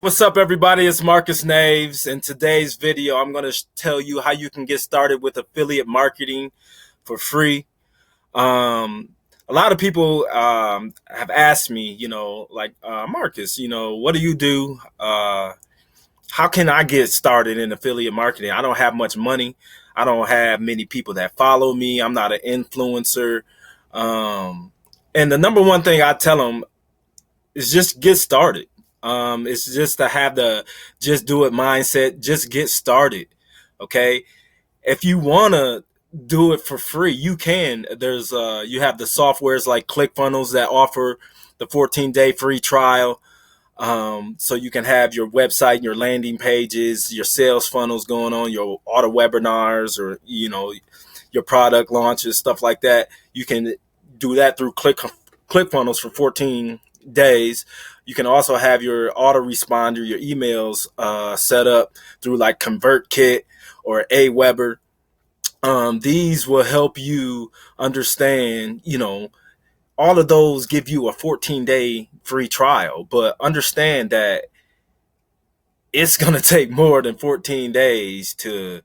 What's up, everybody? It's Marcus Naves. In today's video, I'm going to tell you how you can get started with affiliate marketing for free. A lot of people have asked me, Marcus, what do you do? How can I get started in affiliate marketing? I don't have much money. I don't have many people that follow me. I'm not an influencer. And the number one thing I tell them is just get started. It's just to have the just do it mindset. Just get started. Okay. If you want to do it for free, you can. You have the softwares like ClickFunnels that offer the 14-day free trial. So you can have your website, your landing pages, your sales funnels going on, your auto webinars, or your product launches, stuff like that. You can do that through ClickFunnels for 14 days. You can also have your autoresponder, your emails set up through like ConvertKit or Aweber. These will help you understand, all of those give you a 14-day free trial, but understand that it's going to take more than 14 days to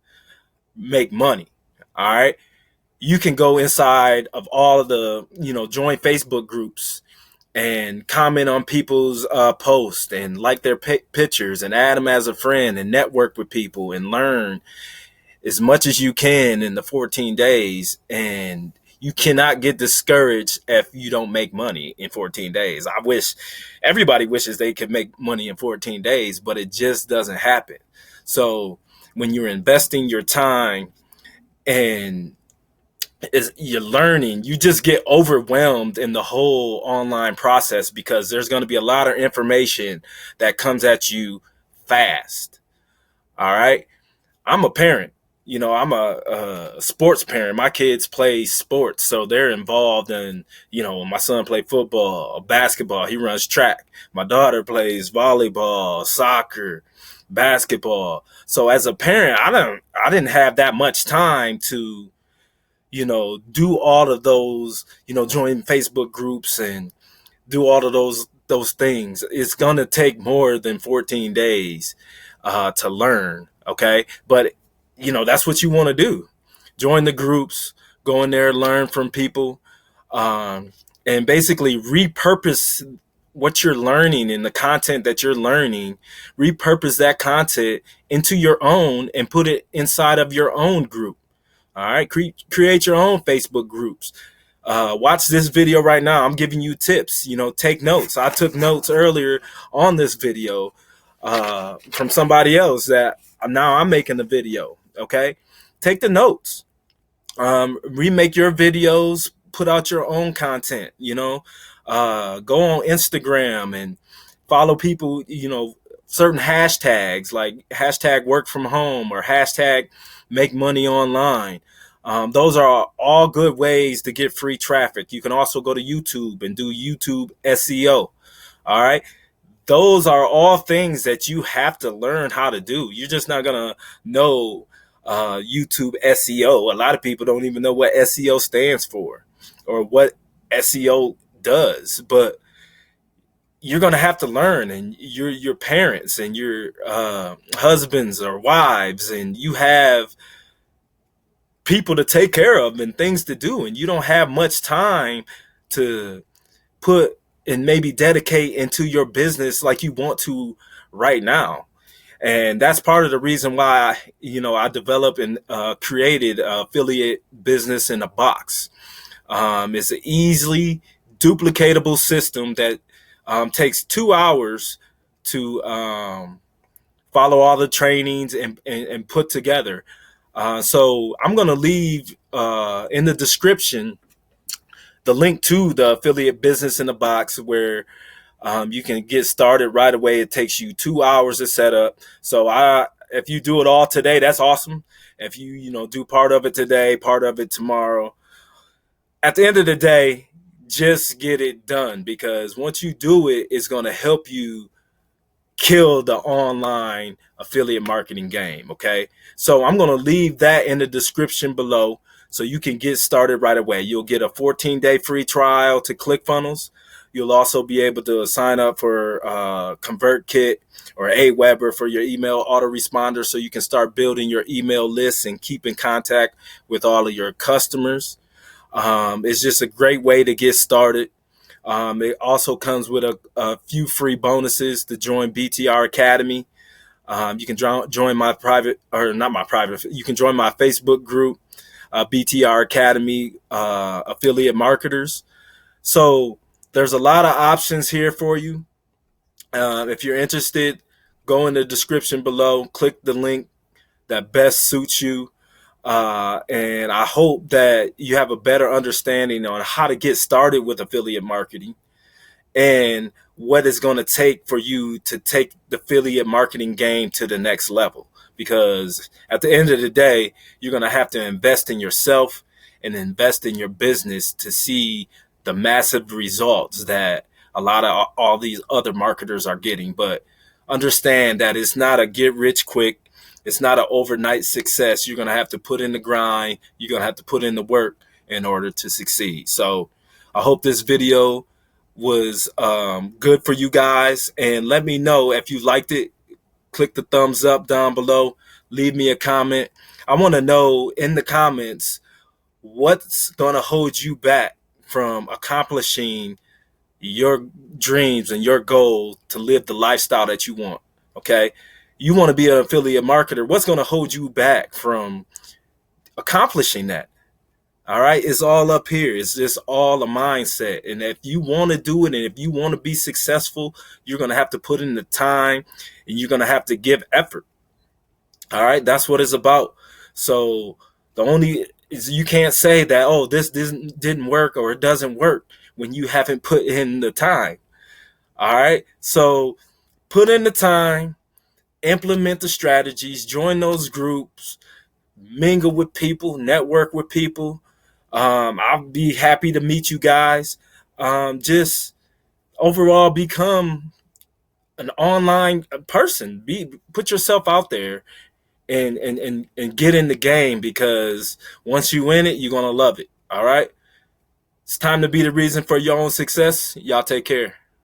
make money. All right. You can go inside of all of the, join Facebook groups and comment on people's posts and like their pictures and add them as a friend and network with people and learn as much as you can in the 14 days. And you cannot get discouraged if you don't make money in 14 days. I wish everybody wishes they could make money in 14 days, but it just doesn't happen. So when you're investing your time and you're learning, you just get overwhelmed in the whole online process because there's going to be a lot of information that comes at you fast. All right. I'm a parent. I'm a sports parent. My kids play sports, so they're involved in, my son plays football, basketball. He runs track. My daughter plays volleyball, soccer, basketball. So as a parent, I didn't have that much time to, do all of those, join Facebook groups and do all of those things. It's gonna take more than 14 days to learn. Okay, but that's what you want to do. Join the groups, go in there, learn from people, and basically repurpose what you're learning and the content that you're learning. Repurpose that content into your own and put it inside of your own group. All right, create your own Facebook groups. Watch this video right now. I'm giving you tips. Take notes. I took notes earlier on this video from somebody else that now I'm making the video. Okay, take the notes. Remake your videos. Put out your own content. Go on Instagram and follow people. Certain hashtags like hashtag work from home or hashtag make money online. Those are all good ways to get free traffic. You can also go to YouTube and do YouTube SEO. All right. Those are all things that you have to learn how to do. You're just not going to know YouTube SEO. A lot of people don't even know what SEO stands for or what SEO does, but you're going to have to learn, and your parents and your husbands or wives, and you have people to take care of and things to do, and you don't have much time to put and maybe dedicate into your business like you want to right now. And that's part of the reason why I developed and created affiliate business in a box. It's an easily duplicatable system that takes 2 hours to follow all the trainings and put together. So I'm going to leave in the description the link to the affiliate business in a box where you can get started right away. It takes you 2 hours to set up. So if you do it all today, that's awesome. If you do part of it today, part of it tomorrow, at the end of the day, just get it done, because once you do it, it's going to help you kill the online affiliate marketing game. Okay. So I'm going to leave that in the description below so you can get started right away. You'll get a 14-day free trial to ClickFunnels. You'll also be able to sign up for ConvertKit or Aweber for your email autoresponder, so you can start building your email lists and keep in contact with all of your customers. It's just a great way to get started. It also comes with a few free bonuses to join BTR Academy. You can join my private, or not my private, you can join my Facebook group, BTR Academy Affiliate Marketers. So there's a lot of options here for you. If you're interested, go in the description below, click the link that best suits you. And I hope that you have a better understanding on how to get started with affiliate marketing and what it's going to take for you to take the affiliate marketing game to the next level. Because at the end of the day, you're going to have to invest in yourself and invest in your business to see the massive results that a lot of all these other marketers are getting. But understand that it's not a get rich quick. It's not an overnight success. You're going to have to put in the grind. You're going to have to put in the work in order to succeed. So I hope this video was good for you guys. And let me know if you liked it. Click the thumbs up down below. Leave me a comment. I want to know in the comments what's going to hold you back from accomplishing your dreams and your goal to live the lifestyle that you want. Okay. You want to be an affiliate marketer. What's going to hold you back from accomplishing that? All right. It's all up here. It's just all a mindset. And if you want to do it and if you want to be successful, you're going to have to put in the time and you're going to have to give effort. All right. That's what it's about. So the only is you can't say that, oh, this didn't work or it doesn't work when you haven't put in the time. All right. So put in the time, implement the strategies, join those groups, mingle with people, network with people. I'll be happy to meet you guys. Just overall become an online person. Put yourself out there and get in the game, because once you win it, you're gonna love it. All right. It's time to be the reason for your own success. Y'all take care.